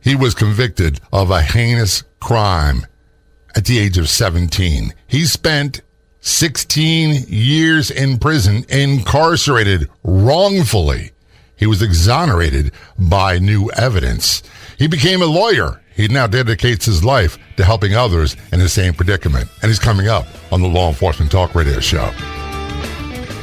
He was convicted of a heinous crime at the age of 17. He spent 16 years in prison, incarcerated wrongfully. He was exonerated by new evidence. He became a lawyer. He now dedicates his life to helping others in the same predicament. And he's coming up on the Law Enforcement Talk Radio Show.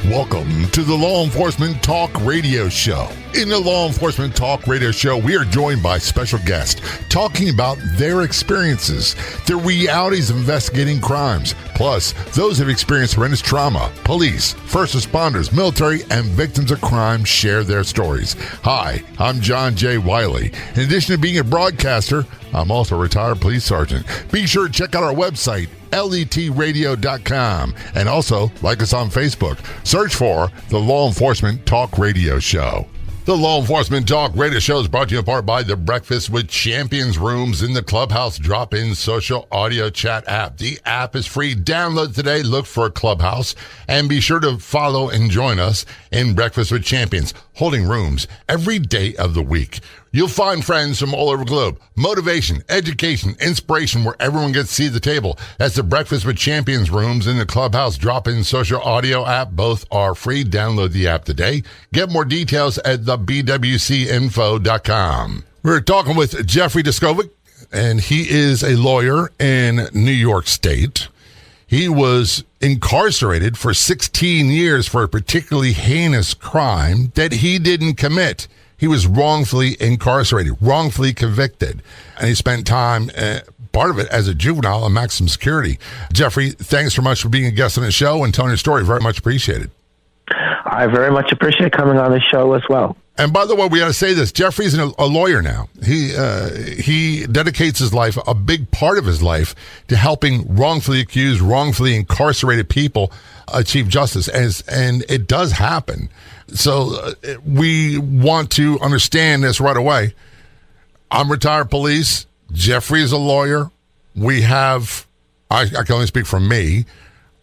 Welcome to the Law Enforcement Talk Radio Show. In the Law Enforcement Talk Radio Show, we are joined by special guests talking about their experiences, the realities of investigating crimes, plus those who have experienced horrendous trauma. Police, first responders, military, and victims of crime share their stories. Hi, I'm John J. Wiley. In addition to being a broadcaster, I'm also a retired police sergeant. Be sure to check out our website, letradio.com, and also like us on Facebook. Search for the Law Enforcement Talk Radio Show. The Law Enforcement Talk Radio Show is brought to you in part by the Breakfast with Champions rooms in the Clubhouse drop-in social audio chat app. The app is free. Download today. Look for Clubhouse. And be sure to follow and join us in Breakfast with Champions, holding rooms every day of the week. You'll find friends from all over the globe. Motivation, education, inspiration, where everyone gets to see the table. That's the Breakfast with Champions rooms in the Clubhouse drop-in social audio app. Both are free. Download the app today. Get more details at thebwcinfo.com. We're talking with Jeffrey Deskovic, and he is a lawyer in New York State. He was incarcerated for 16 years for a particularly heinous crime that he didn't commit. He was wrongfully incarcerated, wrongfully convicted, and he spent time, part of it, as a juvenile in maximum security. Jeffrey, thanks so much for being a guest on the show and telling your story. Very much appreciated. I very much appreciate coming on the show as well. And by the way, we got to say this. Jeffrey's a lawyer now. He dedicates his life, a big part of his life, to helping wrongfully accused, wrongfully incarcerated people achieve justice, and it does happen. So we want to understand this right away. I'm retired police. Jeffrey is a lawyer. We have, I can only speak for me,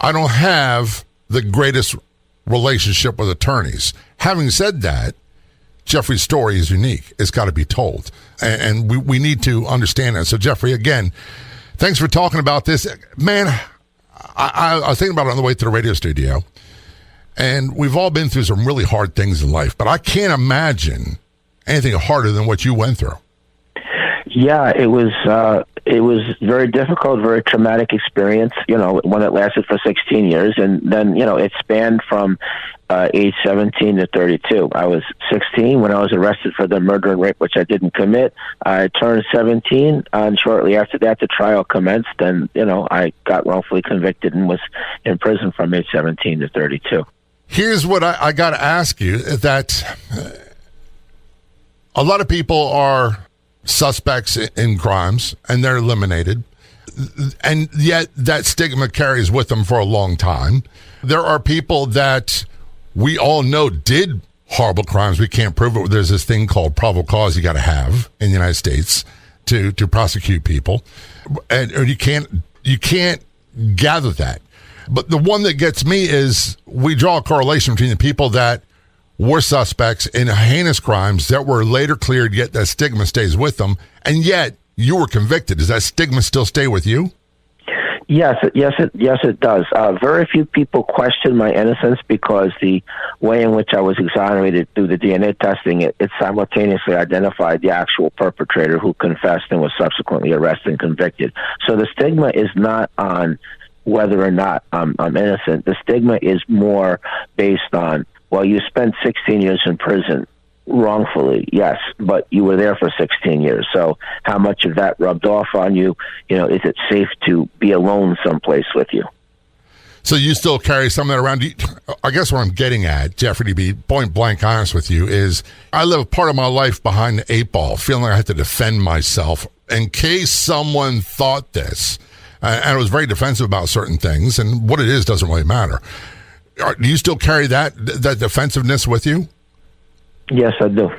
I don't have the greatest relationship with attorneys. Having said that, Jeffrey's story is unique. It's got to be told. And we need to understand that. So, Jeffrey, again, thanks for talking about this. Man, I was thinking about it on the way to the radio studio. And we've all been through some really hard things in life. But I can't imagine anything harder than what you went through. Yeah, it was very difficult, very traumatic experience, one that lasted for 16 years. And then, it spanned from age 17 to 32. I was 16 when I was arrested for the murder and rape, which I didn't commit. I turned 17, and shortly after that, the trial commenced. And, I got wrongfully convicted and was in prison from age 17 to 32. Here's what I got to ask you, that a lot of people are suspects in crimes, and they're eliminated. And yet that stigma carries with them for a long time. There are people that we all know did horrible crimes. We can't prove it. There's this thing called probable cause you got to have in the United States to prosecute people. And or you can't gather that. But the one that gets me is we draw a correlation between the people that were suspects in heinous crimes that were later cleared, yet that stigma stays with them, and yet you were convicted. Does that stigma still stay with you? Yes, it does. Very few people question my innocence because the way in which I was exonerated through the DNA testing, it simultaneously identified the actual perpetrator who confessed and was subsequently arrested and convicted. So the stigma is not on whether or not I'm innocent. The stigma is more based on, well, you spent 16 years in prison wrongfully, yes, but you were there for 16 years. So how much of that rubbed off on you? Is it safe to be alone someplace with you? So you still carry some of that around? I guess what I'm getting at, Jeffrey, to be point blank honest with you, is I live a part of my life behind the 8 ball, feeling like I have to defend myself in case someone thought this. And I was very defensive about certain things, and what it is doesn't really matter. Do you still carry that defensive-ness with you? Yes, I do.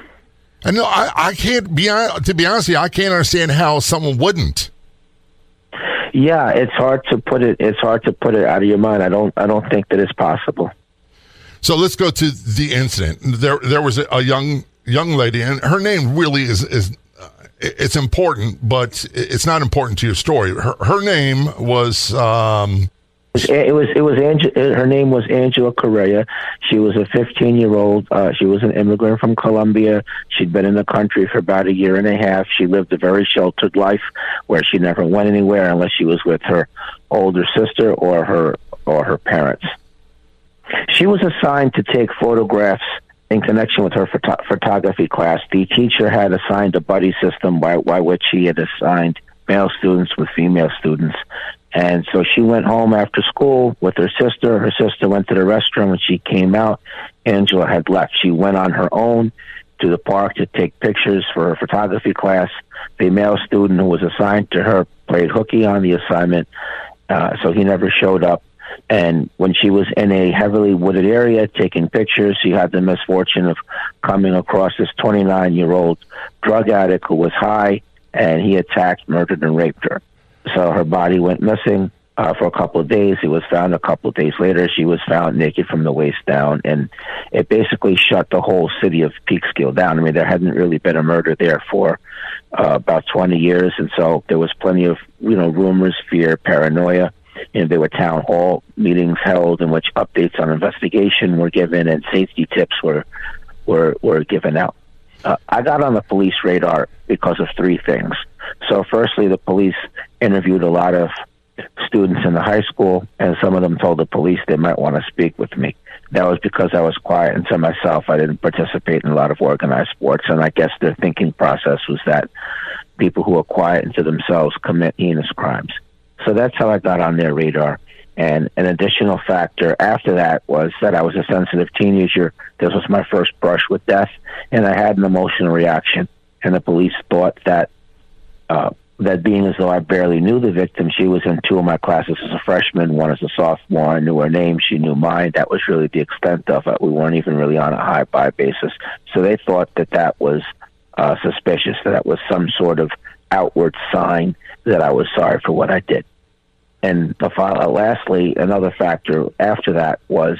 And no, I can't be, to be honest with you, I can't understand how someone wouldn't. Yeah, it's hard to put it out of your mind. I don't think that it's possible. So let's go to the incident. There was a young lady, and her name really is it's important, but it's not important to your story. Her name was... Her name was Angela Correa. She was a 15-year-old. She was an immigrant from Colombia. She'd been in the country for about a year and a half. She lived a very sheltered life where she never went anywhere unless she was with her older sister or her parents. She was assigned to take photographs in connection with her photography class. The teacher had assigned a buddy system by which he had assigned male students with female students. And so she went home after school with her sister. Her sister went to the restroom. When she came out, Angela had left. She went on her own to the park to take pictures for her photography class. The male student who was assigned to her played hooky on the assignment, so he never showed up. And when she was in a heavily wooded area taking pictures, she had the misfortune of coming across this 29-year-old drug addict who was high, and he attacked, murdered, and raped her. So her body went missing for a couple of days. It was found a couple of days later. She was found naked from the waist down, and it basically shut the whole city of Peekskill down. I mean, there hadn't really been a murder there for about 20 years, and so there was plenty of, rumors, fear, paranoia. There were town hall meetings held in which updates on investigation were given and safety tips were given out. I got on the police radar because of three things. So firstly, the police interviewed a lot of students in the high school, and some of them told the police they might want to speak with me. That was because I was quiet and to myself. I didn't participate in a lot of organized sports, and I guess their thinking process was that people who are quiet and to themselves commit heinous crimes. So that's how I got on their radar. And an additional factor after that was that I was a sensitive teenager. This was my first brush with death, and I had an emotional reaction. And the police thought that that being as though I barely knew the victim, she was in two of my classes as a freshman, one as a sophomore. I knew her name, she knew mine. That was really the extent of it. We weren't even really on a high-by basis. So they thought that was suspicious, that was some sort of outward sign that I was sorry for what I did. And lastly, another factor after that was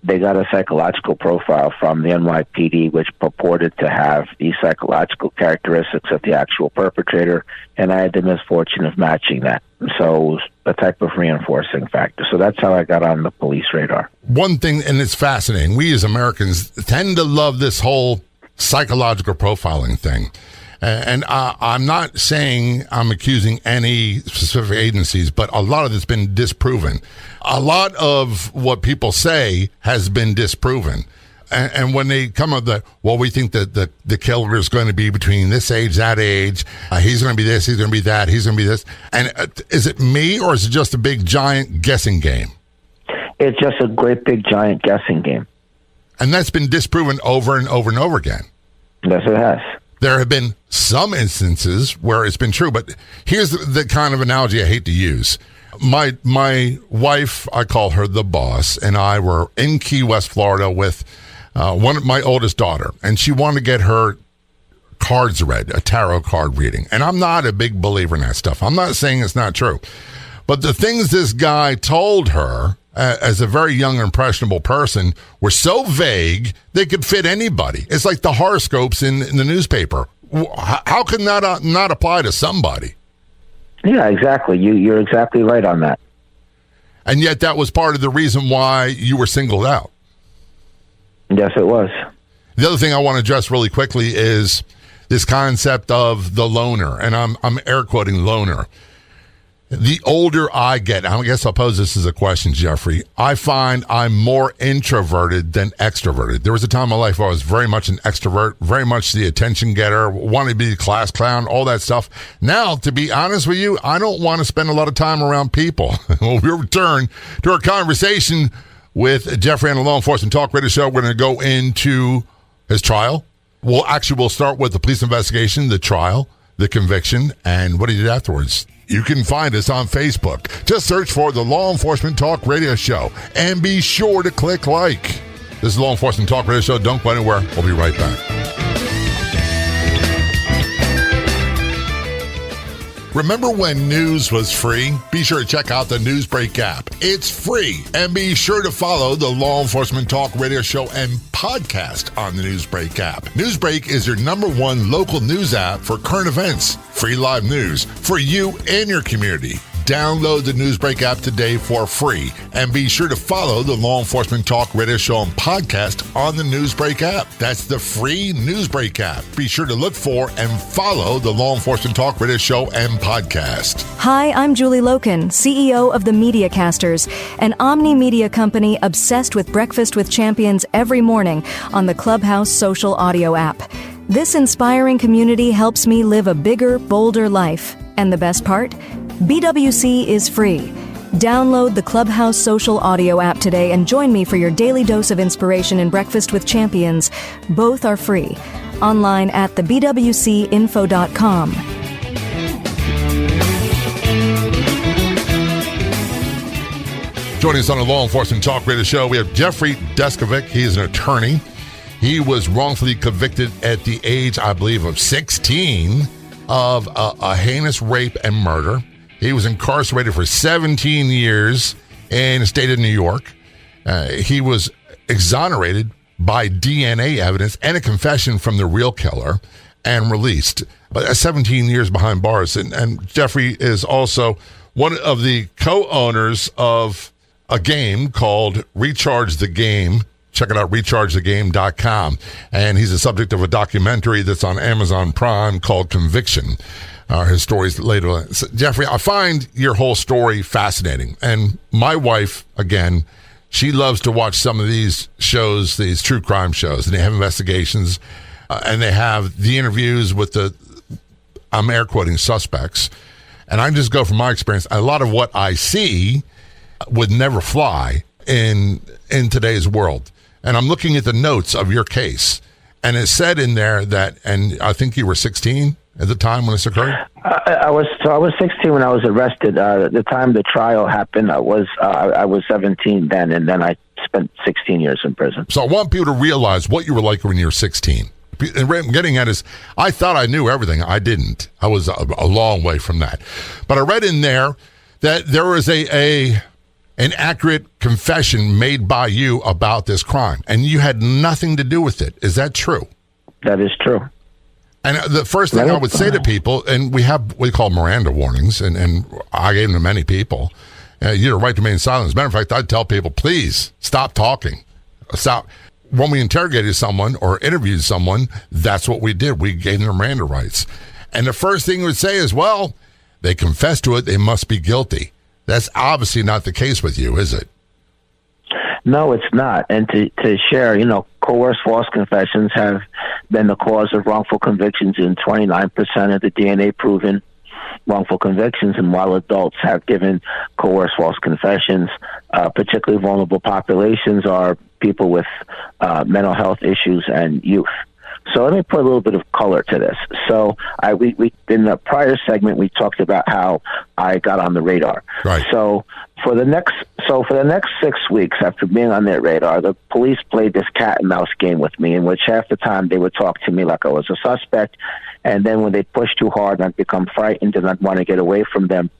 they got a psychological profile from the NYPD, which purported to have the psychological characteristics of the actual perpetrator, and I had the misfortune of matching that. So it was a type of reinforcing factor. So that's how I got on the police radar. One thing, and it's fascinating, we as Americans tend to love this whole psychological profiling thing. And I'm not saying I'm accusing any specific agencies, but a lot of it's been disproven. A lot of what people say has been disproven. And when they come up with we think that the killer is going to be between this age, that age, he's going to be this, he's going to be that, he's going to be this. And is it me, or is it just a big, giant guessing game? It's just a great, big, giant guessing game. And that's been disproven over and over and over again. Yes, it has. There have been some instances where it's been true, but here's the kind of analogy I hate to use. My wife, I call her the boss, and I were in Key West, Florida with my oldest daughter, and she wanted to get her cards read, a tarot card reading. And I'm not a big believer in that stuff. I'm not saying it's not true. But the things this guy told her as a very young, impressionable person were so vague they could fit anybody. It's like the horoscopes in the newspaper. How can that not apply to somebody? Yeah, exactly. You're exactly right on that. And yet that was part of the reason why you were singled out. Yes, it was. The other thing I want to address really quickly is this concept of the loner, and I'm air quoting loner. The older I get, I guess I'll pose this as a question, Jeffrey, I find I'm more introverted than extroverted. There was a time in my life where I was very much an extrovert, very much the attention getter, wanted to be the class clown, all that stuff. Now, to be honest with you, I don't want to spend a lot of time around people. When we return to our conversation with Jeffrey on the Law Enforcement Talk Radio Show, we're going to go into his trial. We'll start with the police investigation, the trial, the conviction, and what he did afterwards. You can find us on Facebook. Just search for the Law Enforcement Talk Radio Show and be sure to click like. This is Law Enforcement Talk Radio Show. Don't go anywhere. We'll be right back. Remember when news was free? Be sure to check out the Newsbreak app. It's free. And be sure to follow the Law Enforcement Talk radio show and podcast on the Newsbreak app. Newsbreak is your #1 local news app for current events, free live news for you and your community. Download the Newsbreak app today for free. And be sure to follow the Law Enforcement Talk radio show and podcast on the Newsbreak app. That's the free Newsbreak app. Be sure to look for and follow the Law Enforcement Talk radio show and podcast. Hi, I'm Julie Loken, CEO of the Mediacasters, an omni-media company obsessed with Breakfast with Champions every morning on the Clubhouse social audio app. This inspiring community helps me live a bigger, bolder life. And the best part? BWC is free. Download the Clubhouse social audio app today and join me for your daily dose of inspiration in Breakfast with Champions. Both are free. Online at thebwcinfo.com. Joining us on the Law Enforcement Talk radio show, we have Jeffrey Deskovic. He is an attorney. He was wrongfully convicted at the age, I believe, of 16 of a heinous rape and murder. He was incarcerated for 17 years in the state of New York. He was exonerated by DNA evidence and a confession from the real killer and released. But 17 years behind bars. And Jeffrey is also one of the co-owners of a game called Recharge the Game. Check it out, rechargethegame.com. And he's the subject of a documentary that's on Amazon Prime called Conviction. His stories later. So, Jeffrey, I find your whole story fascinating. And my wife, again, she loves to watch some of these shows, these true crime shows, and they have investigations, and they have the interviews with the, I'm air quoting, suspects. And I just go from my experience, a lot of what I see would never fly in today's world. And I'm looking at the notes of your case, and it said in there that, and I think you were 16 at the time when this occurred? I was 16 when I was arrested. The time the trial happened, I was 17 then, and then I spent 16 years in prison. So I want people to realize what you were like when you were 16. And what I'm getting at is, I thought I knew everything. I didn't. I was a long way from that. But I read in there that there was an accurate confession made by you about this crime, and you had nothing to do with it. Is that true? That is true. And the first thing I would say to people, and we have what we call Miranda warnings, and I gave them to many people. You have a right to remain silent. As a matter of fact, I'd tell people, please stop talking. Stop. When we interrogated someone or interviewed someone, that's what we did. We gave them Miranda rights. And the first thing we would say is, well, they confessed to it, they must be guilty. That's obviously not the case with you, is it? No, it's not. And to share, coerced false confessions have been the cause of wrongful convictions in 29% of the DNA-proven wrongful convictions. And while adults have given coerced false confessions, particularly vulnerable populations are people with mental health issues and youth. So let me put a little bit of color to this. So we in the prior segment, we talked about how I got on the radar. Right. So for the next 6 weeks after being on their radar, the police played this cat and mouse game with me, in which half the time they would talk to me like I was a suspect, and then when they pushed too hard and I'd become frightened and I'd want to get away from them,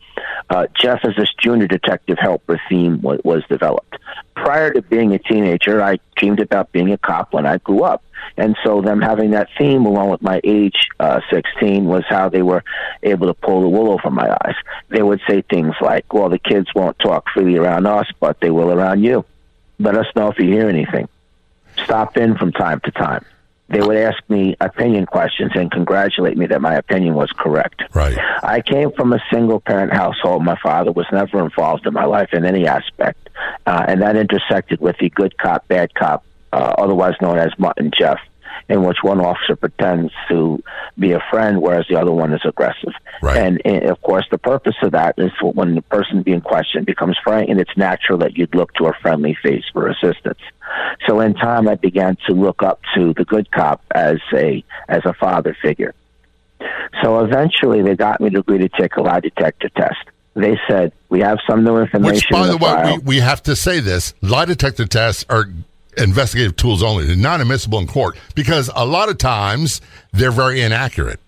Jeff as this junior detective helper theme was developed. Prior to being a teenager, I dreamed about being a cop when I grew up. And so them having that theme along with my age, 16, was how they were able to pull the wool over my eyes. They would say things like, well, the kids won't talk freely around us, but they will around you. Let us know if you hear anything. Stop in from time to time. They would ask me opinion questions and congratulate me that my opinion was correct. Right. I came from a single-parent household. My father was never involved in my life in any aspect, and that intersected with the good cop, bad cop, otherwise known as Mutt and Jeff, in which one officer pretends to be a friend, whereas the other one is aggressive. Right. And of course, the purpose of that is when the person being questioned becomes frightened, it's natural that you'd look to a friendly face for assistance. So in time, I began to look up to the good cop as a father figure. So eventually, they got me to agree to take a lie detector test. They said, we have some new information. Which, by the way, we have to say this, lie detector tests are investigative tools only. They're not admissible in court because a lot of times they're very inaccurate.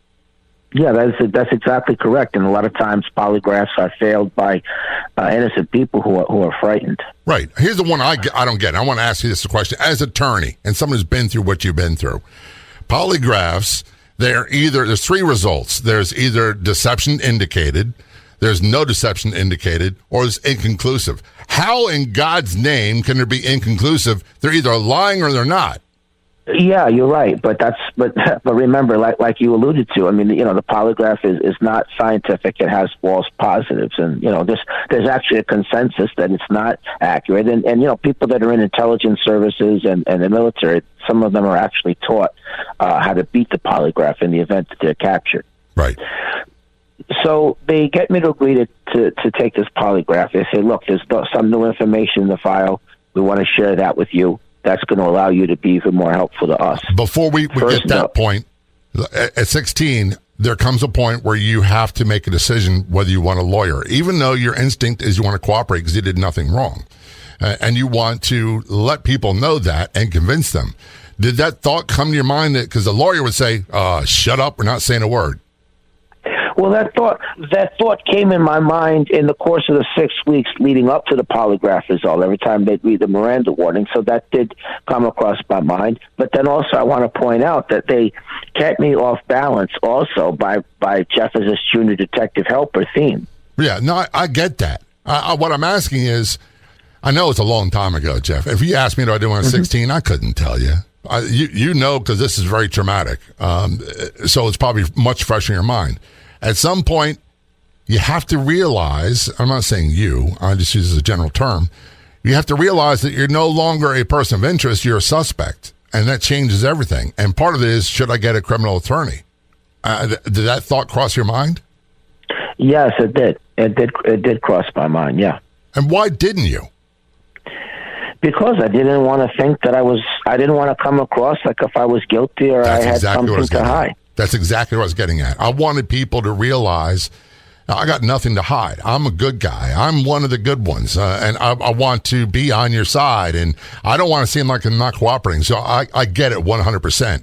Yeah, that's exactly correct. And a lot of times polygraphs are failed by innocent people who are frightened. Right. Here's the one I don't get. I want to ask you this question. As an attorney and someone who's been through what you've been through, polygraphs, there's three results. There's either deception indicated, there's no deception indicated, or it's inconclusive. How in God's name can there be inconclusive? They're either lying or they're not. Yeah, you're right, but remember, like you alluded to, I mean, the polygraph is not scientific. It has false positives, and there's actually a consensus that it's not accurate. And people that are in intelligence services and the military, some of them are actually taught how to beat the polygraph in the event that they're captured. Right. So they get me to agree to take this polygraph. They say, look, there's some new information in the file. We want to share that with you. That's going to allow you to be even more helpful to us. Before we get that point, at 16, there comes a point where you have to make a decision whether you want a lawyer, even though your instinct is you want to cooperate because you did nothing wrong. And you want to let people know that and convince them. Did that thought come to your mind? That because the lawyer would say, shut up, we're not saying a word. Well, that thought came in my mind in the course of the 6 weeks leading up to the polygraph result, every time they'd read the Miranda warning. So that did come across my mind. But then also I want to point out that they kept me off balance also by Jeff as a junior detective helper theme. Yeah, no, I get that. What I'm asking is, I know it's a long time ago, Jeff. If you asked me what I did when I was 16, I couldn't tell you. You know, because this is very traumatic. So it's probably much fresher in your mind. At some point, you have to realize, I'm not saying you, I just use it as a general term, you have to realize that you're no longer a person of interest, you're a suspect. And that changes everything. And part of it is, should I get a criminal attorney? Did that thought cross your mind? Yes, it did. It did cross my mind, yeah. And why didn't you? Because I didn't want to think that I didn't want to come across like if I was guilty or I had something to hide. That's exactly what I was getting at. I wanted people to realize I got nothing to hide. I'm a good guy. I'm one of the good ones. And I want to be on your side. And I don't want to seem like I'm not cooperating. So I get it 100%.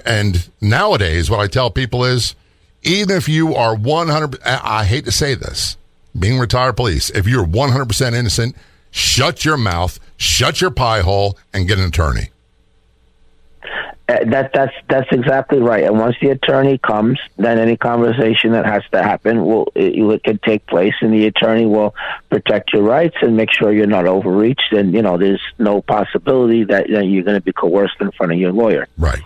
And nowadays, what I tell people is, even if you are 100%, I hate to say this, being retired police, if you're 100% innocent, shut your mouth, shut your pie hole, and get an attorney. That's exactly right. And once the attorney comes, then any conversation that has to happen it can take place, and the attorney will protect your rights and make sure you're not overreached. And there's no possibility that you're going to be coerced in front of your lawyer. Right.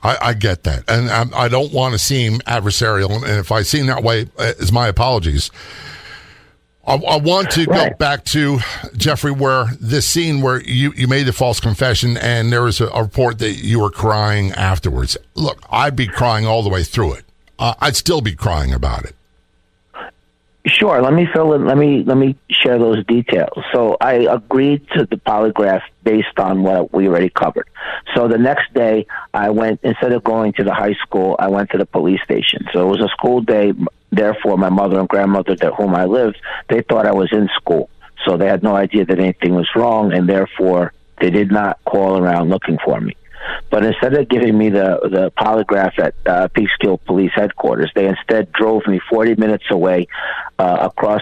I get that, and I don't want to seem adversarial. And if I seem that way, it's my apologies. I want to go back to, Jeffrey, where this scene where you made the false confession and there was a report that you were crying afterwards. Look, I'd be crying all the way through it. I'd still be crying about it. Sure. Let me fill in. Let me share those details. So I agreed to the polygraph based on what we already covered. So the next day, I went, instead of going to the high school, I went to the police station. So it was a school day. Therefore, my mother and grandmother, at whom I lived, they thought I was in school. So they had no idea that anything was wrong, and therefore they did not call around looking for me. But instead of giving me the polygraph at Peekskill Police Headquarters, they instead drove me 40 minutes away across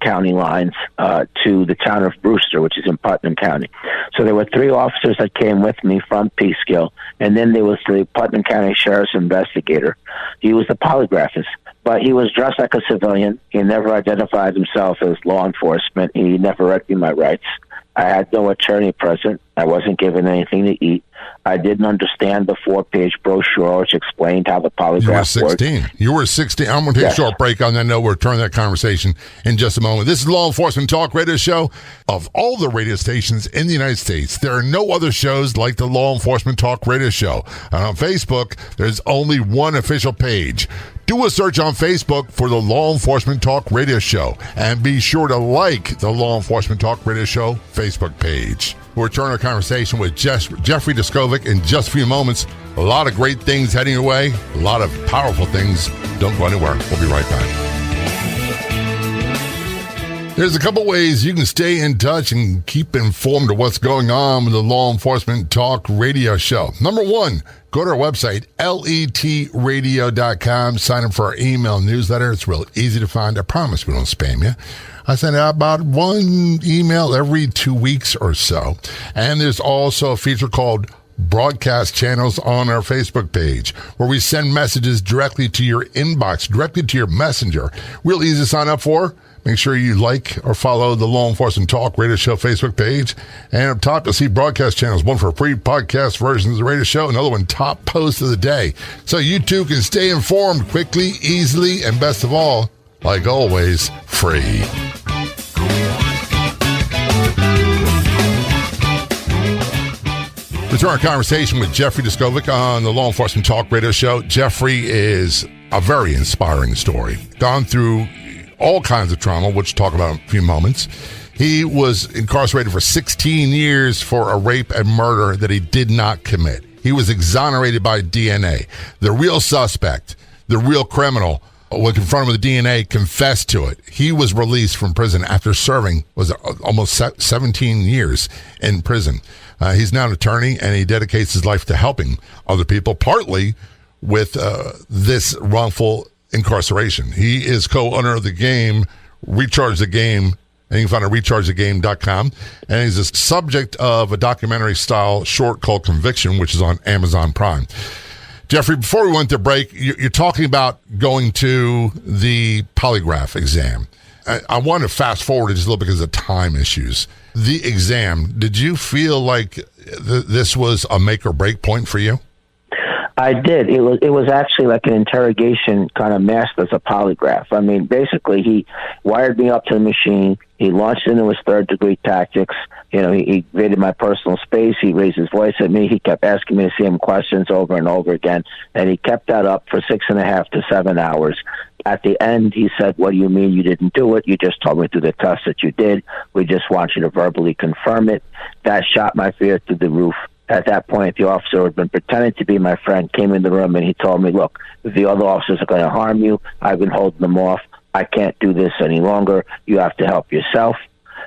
county lines to the town of Brewster, which is in Putnam County. So there were 3 officers that came with me from Peekskill, and then there was the Putnam County Sheriff's investigator. He was the polygraphist, but he was dressed like a civilian. He never identified himself as law enforcement. He never read me my rights. I had no attorney present. I wasn't given anything to eat. I didn't understand the 4-page brochure which explained how the polygraph worked. You were 16. I'm going to take a short break on that note. We'll return to that conversation in just a moment. This is Law Enforcement Talk Radio Show. Of all the radio stations in the United States, there are no other shows like the Law Enforcement Talk Radio Show. And on Facebook, there's only one official page. Do a search on Facebook for the Law Enforcement Talk Radio Show. And be sure to like the Law Enforcement Talk Radio Show Facebook page. We'll return our conversation with Jeffrey Deskovic in just a few moments. A lot of great things heading your way. A lot of powerful things. Don't go anywhere. We'll be right back. There's a couple ways you can stay in touch and keep informed of what's going on with the Law Enforcement Talk radio show. Number one, go to our website, letradio.com. Sign up for our email newsletter. It's real easy to find. I promise we don't spam you. I send out about one email every 2 weeks or so. And there's also a feature called Broadcast Channels on our Facebook page, where we send messages directly to your inbox, directly to your messenger. Real easy to sign up for. Make sure you like or follow the Law Enforcement Talk Radio Show Facebook page. And up top, you'll see broadcast channels, one for free podcast versions of the radio show, another one top post of the day. So you too can stay informed quickly, easily, and best of all, like always, free. Return our conversation with Jeffrey Deskovic on the Law Enforcement Talk Radio Show. Jeffrey is a very inspiring story. Gone through all kinds of trauma, which we'll talk about in a few moments. He was incarcerated for 16 years for a rape and murder that he did not commit. He was exonerated by DNA. The real suspect, the real criminal, when confronted with the DNA, confessed to it. He was released from prison after serving almost 17 years in prison. He's now an attorney, and he dedicates his life to helping other people, partly with this wrongful incarceration. He is co-owner of the game, Recharge the Game, and you can find it at rechargethegame.com. And he's the subject of a documentary-style short called Conviction, which is on Amazon Prime. Jeffrey, before we went to break, you're talking about going to the polygraph exam. I want to fast forward just a little bit because of time issues. The exam, did you feel like this was a make or break point for you? I did. It was actually like an interrogation kind of masked as a polygraph. I mean, basically, he wired me up to the machine. He launched into his third-degree tactics. You know, he invaded my personal space. He raised his voice at me. He kept asking me the same questions over and over again, and he kept that up for 6.5 to 7 hours. At the end, he said, "What do you mean you didn't do it? You just told me through the test that you did. We just want you to verbally confirm it." That shot my fear through the roof. At that point, the officer who had been pretending to be my friend came in the room, and he told me, "Look, if the other officers are going to harm you, I've been holding them off. I can't do this any longer. You have to help yourself."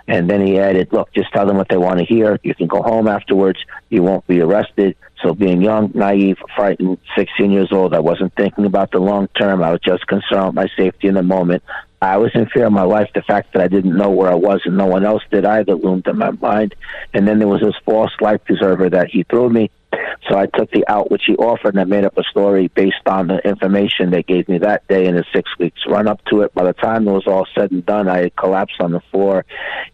And then he added, "Look, just tell them what they want to hear. You can go home afterwards. You won't be arrested." So being young, naive, frightened, 16 years old, I wasn't thinking about the long term. I was just concerned with my safety in the moment. I was in fear of my life. The fact that I didn't know where I was and no one else did either loomed in my mind. And then there was this false life preserver that he threw me. So I took the out which he offered, and I made up a story based on the information they gave me that day in the 6 weeks run up to it. By the time it was all said and done, I had collapsed on the floor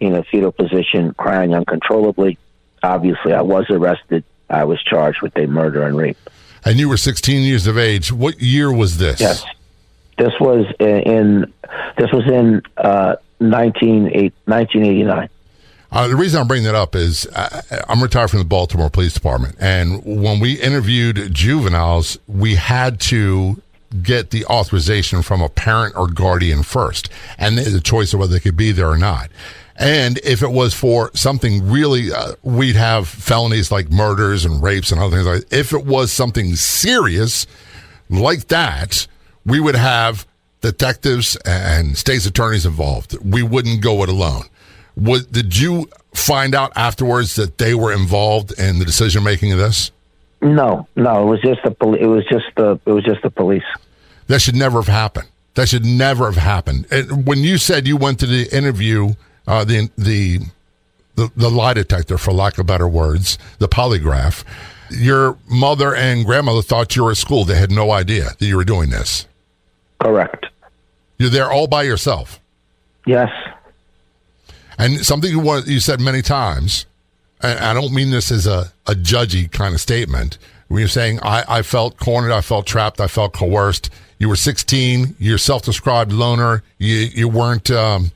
in a fetal position, crying uncontrollably. Obviously, I was arrested. I was charged with a murder and rape. And you were 16 years of age. What year was this? Yes. This was in 1989. The reason I'm bringing that up is I'm retired from the Baltimore Police Department, and when we interviewed juveniles, we had to get the authorization from a parent or guardian first, and the choice of whether they could be there or not. And if it was for something really, we'd have felonies like murders and rapes and other things like that. If it was something serious like that, we would have detectives and state's attorneys involved. We wouldn't go it alone. Did you find out afterwards that they were involved in the decision making of this? No. It was just the police. That should never have happened. And when you said you went to the interview, the lie detector, for lack of better words, the polygraph, your mother and grandmother thought you were at school. They had no idea that you were doing this. Correct. You're there all by yourself. Yes. And something you said many times, and I don't mean this as a judgy kind of statement, when you're saying, I felt cornered, I felt trapped, I felt coerced. You were 16, you're self-described loner, you weren't, I'm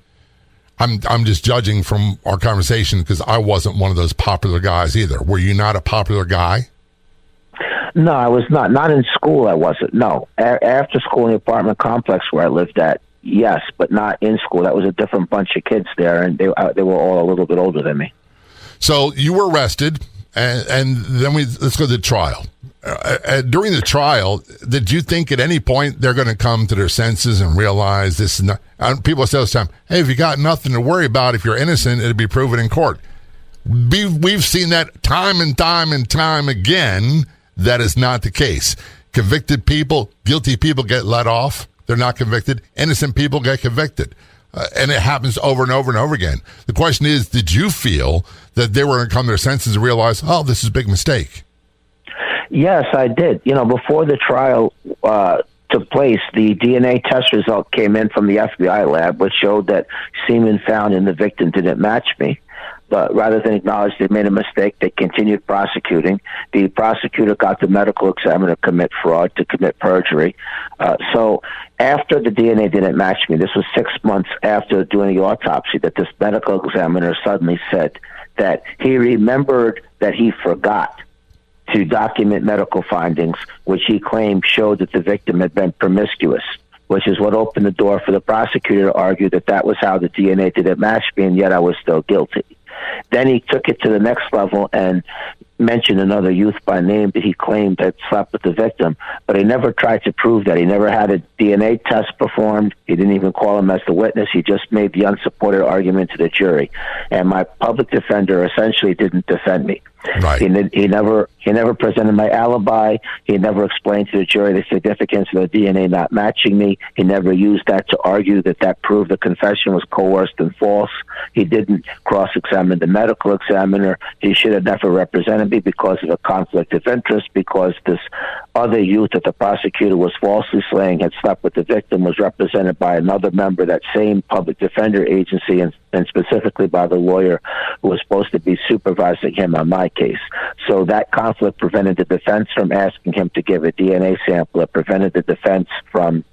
just judging from our conversation because I wasn't one of those popular guys either. Were you not a popular guy? No, I was not. Not in school, I wasn't. No. After school in the apartment complex where I lived at, yes, but not in school. That was a different bunch of kids there, and they were all a little bit older than me. So you were arrested, and then let's go to the trial. during the trial, did you think at any point they're going to come to their senses and realize this is not? People say all the time, "Hey, if you got nothing to worry about, if you're innocent, it'll be proven in court." We've seen that time and time again. That is not the case. Convicted people, guilty people get let off. They're not convicted. Innocent people get convicted. And it happens over and over and over again. The question is, did you feel that they were going to come to their senses and realize, oh, this is a big mistake? Yes, I did. Before the trial took place, the DNA test result came in from the FBI lab, which showed that semen found in the victim didn't match me. But rather than acknowledge they made a mistake, they continued prosecuting. The prosecutor got the medical examiner to commit fraud, to commit perjury. So after the DNA didn't match me, this was 6 months after doing the autopsy, that this medical examiner suddenly said that he remembered that he forgot to document medical findings, which he claimed showed that the victim had been promiscuous, which is what opened the door for the prosecutor to argue that that was how the DNA didn't match me, and yet I was still guilty. Then he took it to the next level and mentioned another youth by name that he claimed had slept with the victim, but he never tried to prove that. He never had a DNA test performed. He didn't even call him as the witness. He just made the unsupported argument to the jury. And my public defender essentially didn't defend me. Right. He never presented my alibi. He never explained to the jury the significance of the DNA not matching me. He never used that to argue that proved the confession was coerced and false. He didn't cross-examine the medical examiner. He should have never represented me because of a conflict of interest, because this other youth that the prosecutor was falsely saying had slept with the victim was represented by another member of that same public defender agency, and specifically by the lawyer who was supposed to be supervising him on my case. So that conflict prevented the defense from asking him to give a DNA sample. It prevented the defense from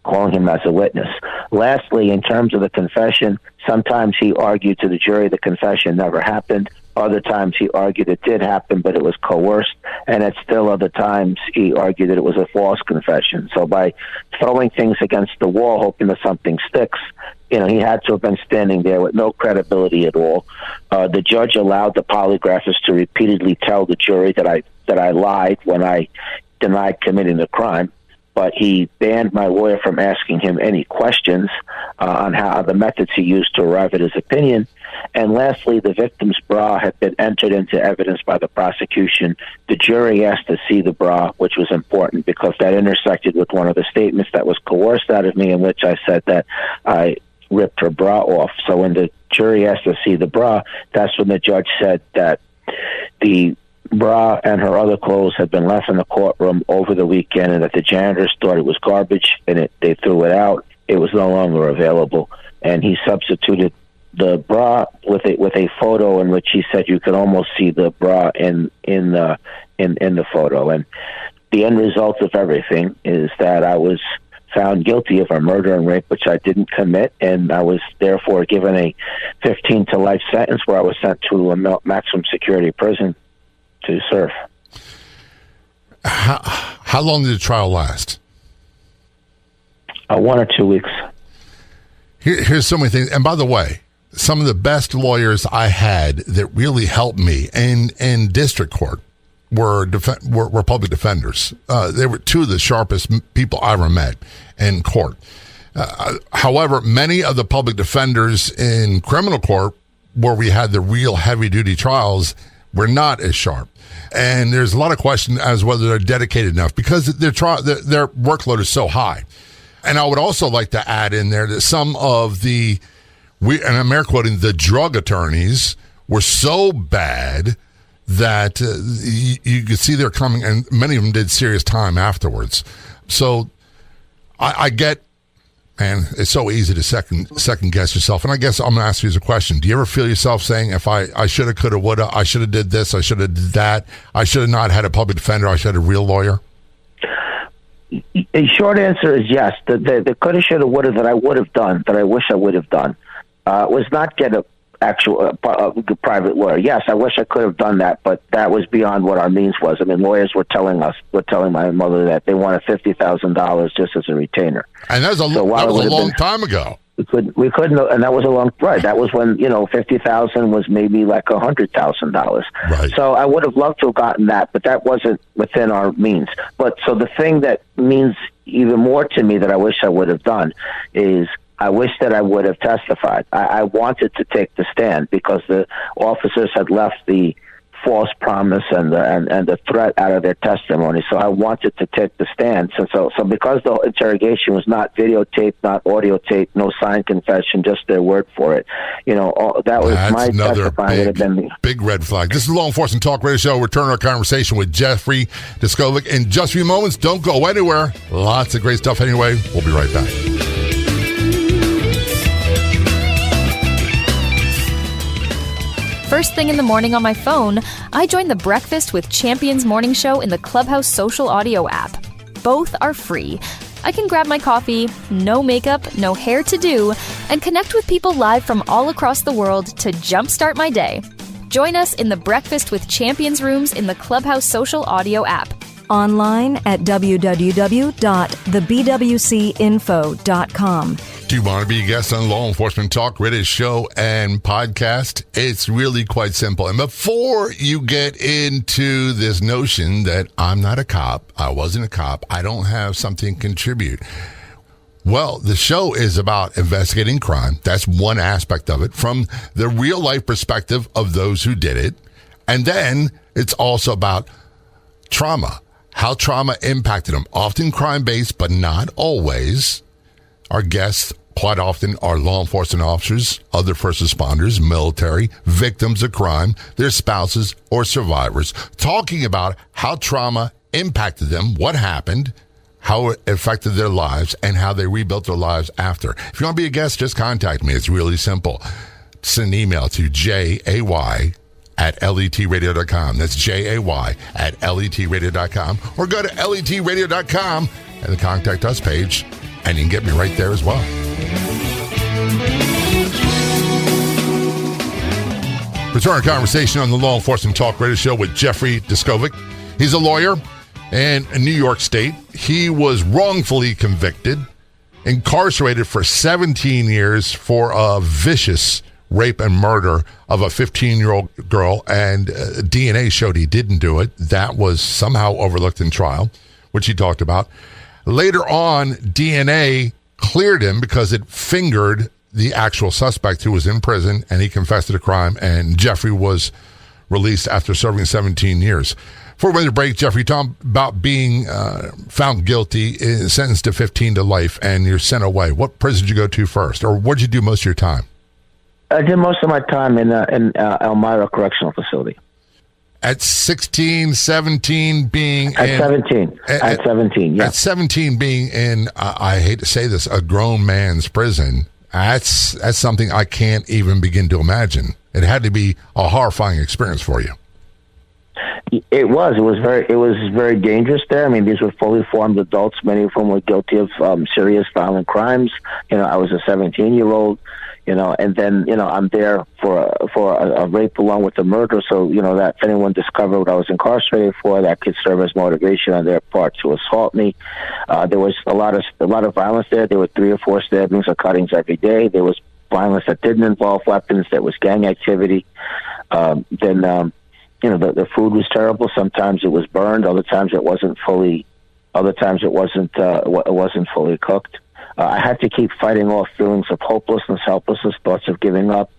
calling him as a witness. Lastly, in terms of the confession, sometimes he argued to the jury the confession never happened. Other times he argued it did happen, but it was coerced. And at still other times he argued that it was a false confession. So by throwing things against the wall, hoping that something sticks, he had to have been standing there with no credibility at all. The judge allowed the polygraphist to repeatedly tell the jury that I lied when I denied committing the crime. But he banned my lawyer from asking him any questions on how the methods he used to arrive at his opinion. And lastly, the victim's bra had been entered into evidence by the prosecution. The jury asked to see the bra, which was important because that intersected with one of the statements that was coerced out of me, in which I said that I ripped her bra off. So when the jury asked to see the bra, that's when the judge said that the bra and her other clothes had been left in the courtroom over the weekend, and that the janitors thought it was garbage and they threw it out. It was no longer available, and he substituted the bra with a photo in which he said you could almost see the bra in the photo. And the end result of everything is that I was found guilty of a murder and rape, which I didn't commit, and I was therefore given a 15 to life sentence where I was sent to a maximum security prison to serve. How long did the trial last? 1 or 2 weeks. Here's so many things. And by the way, some of the best lawyers I had that really helped me in district court were public defenders. They were two of the sharpest people I ever met in court. However, many of the public defenders in criminal court, where we had the real heavy-duty trials, were not as sharp. And there's a lot of question as whether they're dedicated enough because their workload is so high. And I would also like to add in there that some of and I'm air quoting, the drug attorneys were so bad that you could see they're coming, and many of them did serious time afterwards. So I get, man, it's so easy to second guess yourself. And I guess I'm going to ask you as a question. Do you ever feel yourself saying, if I should have, could have, would have, I should have did this, I should have did that, I should have not had a public defender, I should have had a real lawyer? A short answer is yes. The coulda, shoulda, woulda that I would have done, that I wish I would have done, was not get a actual private lawyer. Yes, I wish I could have done that, but that was beyond what our means was. I mean, lawyers were telling my mother that they wanted $50,000 just as a retainer. And that was a long time ago. We couldn't, and that was a long right. That was when $50,000 was maybe like $100,000. Right. So I would have loved to have gotten that, but that wasn't within our means. But so the thing that means even more to me that I wish I would have done is I wish that I would have testified. I wanted to take the stand because the officers had left the false promise and the threat out of their testimony. So I wanted to take the stand. So because the interrogation was not videotaped, not audio taped, no signed confession, just their word for it, that was my testifying. Big red flag. This is Law Enforcement Talk Radio Show. Return our conversation with Jeffrey Deskovic in just a few moments. Don't go anywhere. Lots of great stuff anyway. We'll be right back. First thing in the morning on my phone, I join the Breakfast with Champions morning show in the Clubhouse social audio app. Both are free. I can grab my coffee, no makeup, no hair to do, and connect with people live from all across the world to jumpstart my day. Join us in the Breakfast with Champions rooms in the Clubhouse social audio app. Online at www.thebwcinfo.com. Do you want to be a guest on Law Enforcement Talk Radio Show and podcast? It's really quite simple. And before you get into this notion that I'm not a cop, I wasn't a cop, I don't have something to contribute. Well, the show is about investigating crime. That's one aspect of it from the real life perspective of those who did it. And then it's also about trauma, how trauma impacted them. Often crime-based, but not always. Our guests quite often are law enforcement officers, other first responders, military, victims of crime, their spouses or survivors, talking about how trauma impacted them, what happened, how it affected their lives, and how they rebuilt their lives after. If you want to be a guest, just contact me. It's really simple. Send an email to jay@letradio.com. That's jay@letradio.com. Or go to letradio.com and the Contact Us page, and you can get me right there as well. Return our conversation on the Law Enforcement Talk Radio Show with Jeffrey Deskovic. He's a lawyer in New York State. He was wrongfully convicted, incarcerated for 17 years for a vicious rape and murder of a 15-year-old girl, and DNA showed he didn't do it. That was somehow overlooked in trial, which he talked about. Later on, DNA cleared him because it fingered the actual suspect who was in prison, and he confessed to the crime, and Jeffrey was released after serving 17 years. Before we went to break, Jeffrey, talk about being found guilty, sentenced to 15 to life, and you're sent away. What prison did you go to first, or what did you do most of your time? I did most of my time in Elmira Correctional Facility. At 16, 17 being at 17. At 17, yeah. At 17 being in, I hate to say this, a grown man's prison, that's something I can't even begin to imagine. It had to be a horrifying experience for you. It was very dangerous there. I mean, these were fully formed adults. Many of whom were guilty of serious violent crimes. I was a 17-year-old. And then, I'm there for a rape along with a murder. So, that if anyone discovered what I was incarcerated for, that could serve as motivation on their part to assault me. There was a lot of violence there. There were 3 or 4 stabbings or cuttings every day. There was violence that didn't involve weapons. There was gang activity. The food was terrible. Sometimes it was burned. Other times it wasn't fully cooked. I had to keep fighting off feelings of hopelessness, helplessness, thoughts of giving up,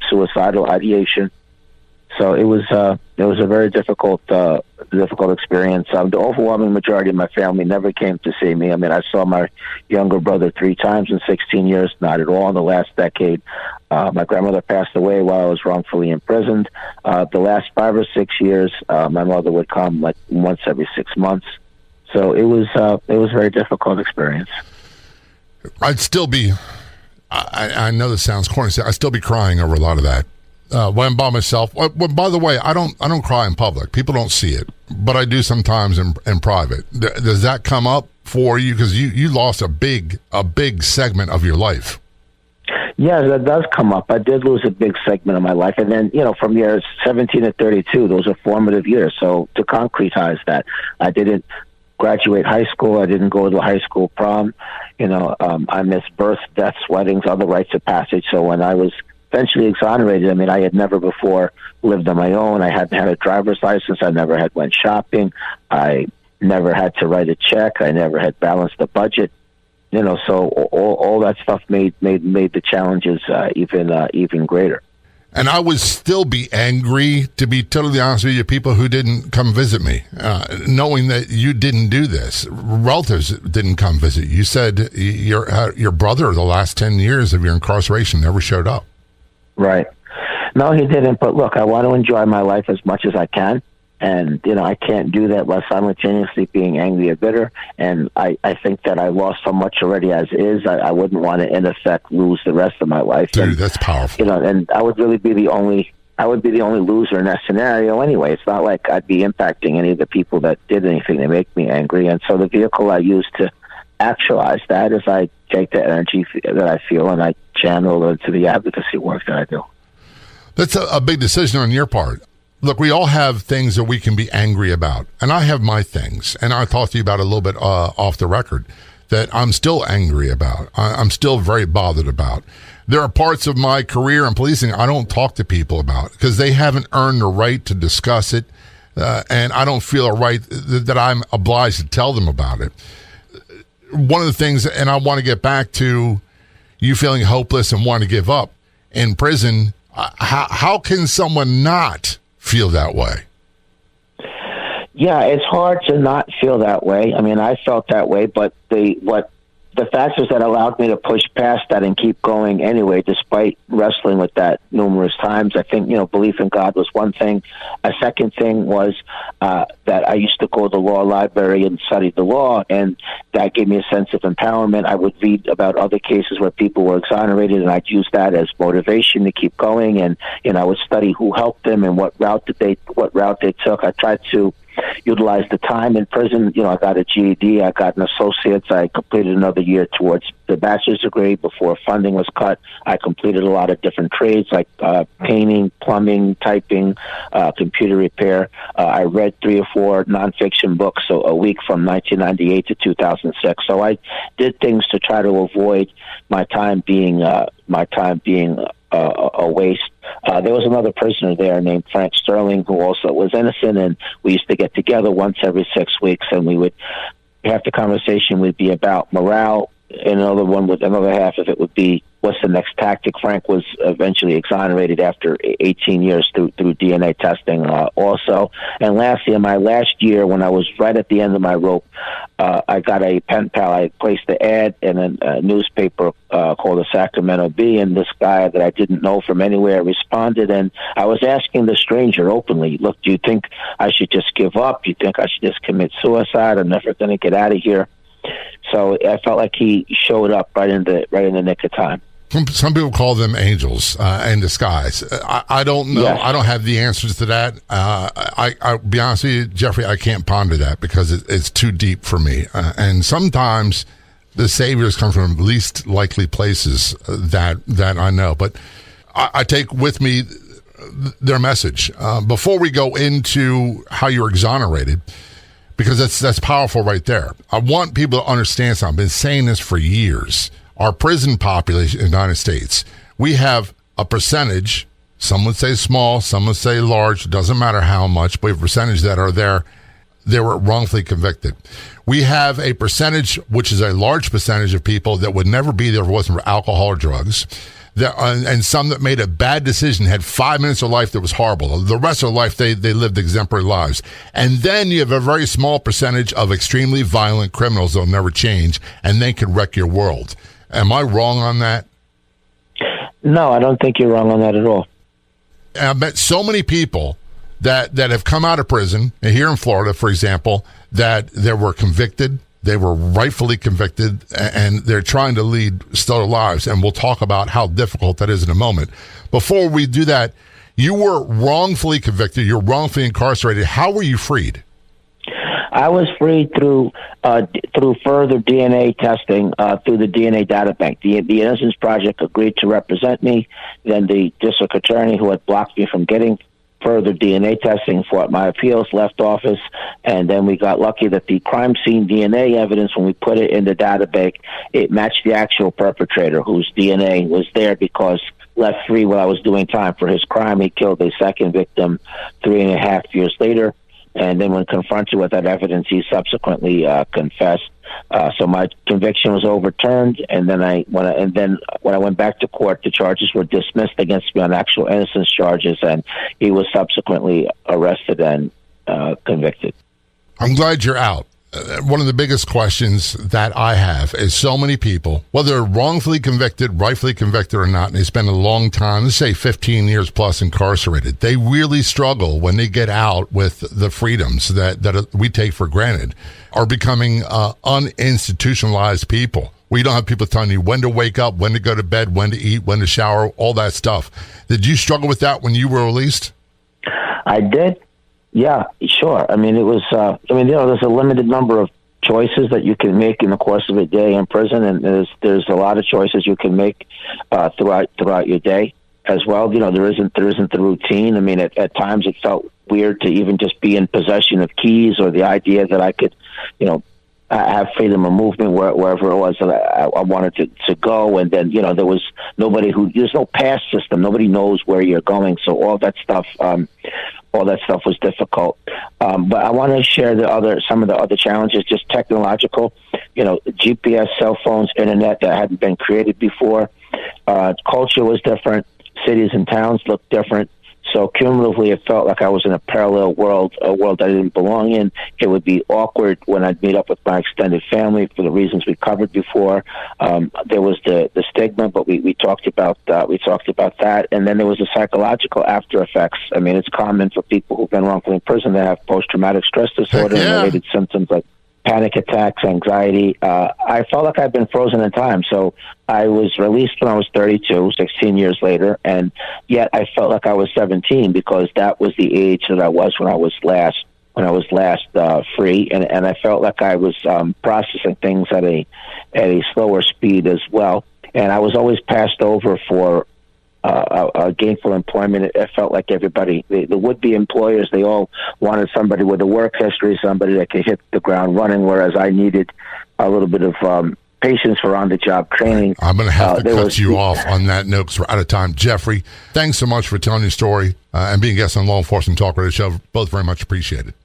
suicidal ideation. So it was a very difficult experience. The overwhelming majority of my family never came to see me. I mean, I saw my younger brother 3 times in 16 years, not at all in the last decade. My grandmother passed away while I was wrongfully imprisoned. The last 5 or 6 years, my mother would come like once every 6 months. So it was a very difficult experience. I'd still be, I know this sounds corny, I'd still be crying over a lot of that. When I'm by myself, well, by the way, I don't cry in public. People don't see it, but I do sometimes in private. Does that come up for you? Because you lost a big segment of your life. Yeah, that does come up. I did lose a big segment of my life. And then, from years 17 to 32, those are formative years. So to concretize that, I didn't graduate high school. I didn't go to the high school prom. I missed births, deaths, weddings, other rites of passage. So when I was eventually exonerated, I mean, I had never before lived on my own. I hadn't had a driver's license. I never had went shopping. I never had to write a check. I never had balanced a budget. So all that stuff made the challenges even greater. And I would still be angry, to be totally honest with you, people who didn't come visit me, knowing that you didn't do this. Relatives didn't come visit. You said your brother, the last 10 years of your incarceration, never showed up. Right. No, he didn't. But look, I want to enjoy my life as much as I can. And, I can't do that while simultaneously being angry or bitter. And I think that I lost so much already as is. I wouldn't want to, in effect, lose the rest of my life. Dude, that's powerful. And I would really be the only loser in that scenario anyway. It's not like I'd be impacting any of the people that did anything to make me angry. And so the vehicle I use to actualize that is I take the energy that I feel and I channel it to the advocacy work that I do. That's a big decision on your part. Look, we all have things that we can be angry about, and I have my things, and I'll talk to you about it a little bit off the record, that I'm still angry about. I'm still very bothered about. There are parts of my career in policing I don't talk to people about because they haven't earned the right to discuss it, and I don't feel a right that I'm obliged to tell them about it. One of the things, and I want to get back to you feeling hopeless and wanting to give up in prison, how can someone not feel that way? Yeah, it's hard to not feel that way. I mean, I felt that way, but the factors that allowed me to push past that and keep going anyway, despite wrestling with that numerous times, I think, belief in God was one thing. A second thing was that I used to go to the law library and study the law, and that gave me a sense of empowerment. I would read about other cases where people were exonerated, and I'd use that as motivation to keep going. And, I would study who helped them and what route they took. I tried to utilize the time in prison. I got a GED, I got an associate's, I completed another year towards the bachelor's degree before funding was cut. I completed a lot of different trades like painting, plumbing, typing, computer repair. I read 3 or 4 nonfiction books a week from 1998 to 2006. So I did things to try to avoid my time being a waste. There was another prisoner there named Frank Sterling who also was innocent, and we used to get together once every 6 weeks, and we would half the conversation would be about morale, and another half of it would be what's the next tactic. Frank was eventually exonerated after 18 years through DNA testing also. And lastly, in my last year, when I was right at the end of my rope, I got a pen pal. I placed the ad in a newspaper called the Sacramento Bee, and this guy that I didn't know from anywhere responded, and I was asking the stranger openly, look, do you think I should just give up? Do you think I should just commit suicide? I'm never going to get out of here. So I felt like he showed up right in the nick of time. Some people call them angels in disguise. I don't know. Yes. I don't have the answers to that. I'll be honest with you, Jeffrey, I can't ponder that because it's too deep for me. And sometimes the saviors come from least likely places that I know. But I take with me their message. Before we go into how you're exonerated, because that's powerful right there. I want people to understand something. I've been saying this for years. Our prison population in the United States, we have a percentage, some would say small, some would say large, doesn't matter how much, but we have a percentage that are there, they were wrongfully convicted. We have a percentage, which is a large percentage of people that would never be there if it wasn't for alcohol or drugs, and some that made a bad decision, had 5 minutes of life that was horrible. The rest of their life, they lived exemplary lives. And then you have a very small percentage of extremely violent criminals that will never change, and they can wreck your world. Am I wrong on that? No, I don't think you're wrong on that at all. And I've met so many people that have come out of prison, here in Florida, for example, that they were convicted, they were rightfully convicted, and they're trying to lead stellar lives. And we'll talk about how difficult that is in a moment. Before we do that, you were wrongfully convicted, you're wrongfully incarcerated. How were you freed? I was freed through further DNA testing through the DNA data bank. The Innocence Project agreed to represent me. Then the district attorney, who had blocked me from getting further DNA testing, fought my appeals, left office, and then we got lucky that the crime scene DNA evidence, when we put it in the database, it matched the actual perpetrator whose DNA was there because left free while I was doing time for his crime. He killed a second victim 3.5 years later, and then when confronted with that evidence, he subsequently confessed. So my conviction was overturned, and then when I went back to court, the charges were dismissed against me on actual innocence charges, and he was subsequently arrested and convicted. I'm glad you're out. One of the biggest questions that I have is so many people, whether wrongfully convicted, rightfully convicted or not, and they spend a long time, let's say 15 years plus incarcerated, they really struggle when they get out with the freedoms that we take for granted, are becoming uninstitutionalized people. We don't have people telling you when to wake up, when to go to bed, when to eat, when to shower, all that stuff. Did you struggle with that when you were released? I did. Yeah, sure. I mean, it was, there's a limited number of choices that you can make in the course of a day in prison, and there's a lot of choices you can make throughout your day as well. There isn't the routine. I mean, at times it felt weird to even just be in possession of keys, or the idea that I could, have freedom of movement wherever it was that I wanted to go. And then, there was there's no pass system. Nobody knows where you're going. So all that stuff was difficult. But I want to share some of the other challenges, just technological, GPS, cell phones, internet that hadn't been created before. Culture was different. Cities and towns looked different. So cumulatively, it felt like I was in a parallel world, a world I didn't belong in. It would be awkward when I'd meet up with my extended family for the reasons we covered before. There was the stigma, but we talked about that. And then there was the psychological after effects. I mean, it's common for people who've been wrongfully in prison to have post-traumatic stress disorder and related symptoms like panic attacks, anxiety. I felt like I'd been frozen in time. So I was released when I was 32, 16 years later, and yet I felt like I was 17 because that was the age that I was when I was last free, and I felt like I was processing things at a slower speed as well. And I was always passed over for gainful employment. It felt like everybody, the would-be employers, they all wanted somebody with a work history, somebody that could hit the ground running, whereas I needed a little bit of patience for on-the-job training. I'm going to have to cut you off on that note because we're out of time. Jeffrey, thanks so much for telling your story and being a guest on Law Enforcement Talk Radio Show. Both very much appreciated.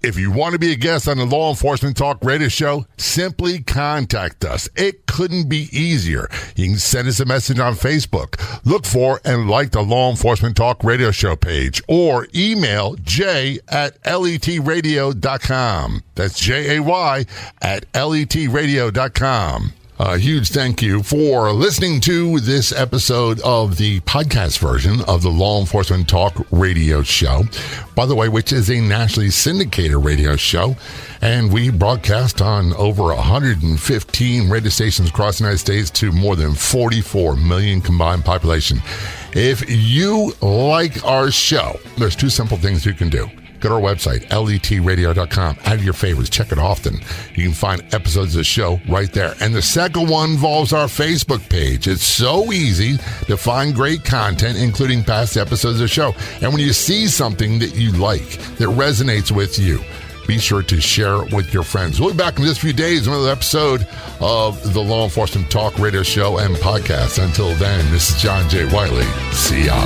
If you want to be a guest on the Law Enforcement Talk Radio Show, simply contact us. It couldn't be easier. You can send us a message on Facebook. Look for and like the Law Enforcement Talk Radio Show page, or email jay@letradio.com. That's JAY@letradio.com. A huge thank you for listening to this episode of the podcast version of the Law Enforcement Talk Radio Show, by the way, which is a nationally syndicated radio show, and we broadcast on over 115 radio stations across the United States to more than 44 million combined population. If you like our show, there's two simple things you can do. Go to our website, letradio.com. Add your favorites. Check it often. You can find episodes of the show right there. And the second one involves our Facebook page. It's so easy to find great content, including past episodes of the show. And when you see something that you like, that resonates with you, be sure to share it with your friends. We'll be back in just a few days, another episode of the Law Enforcement Talk Radio Show and podcast. Until then, this is John J. Wiley. See ya.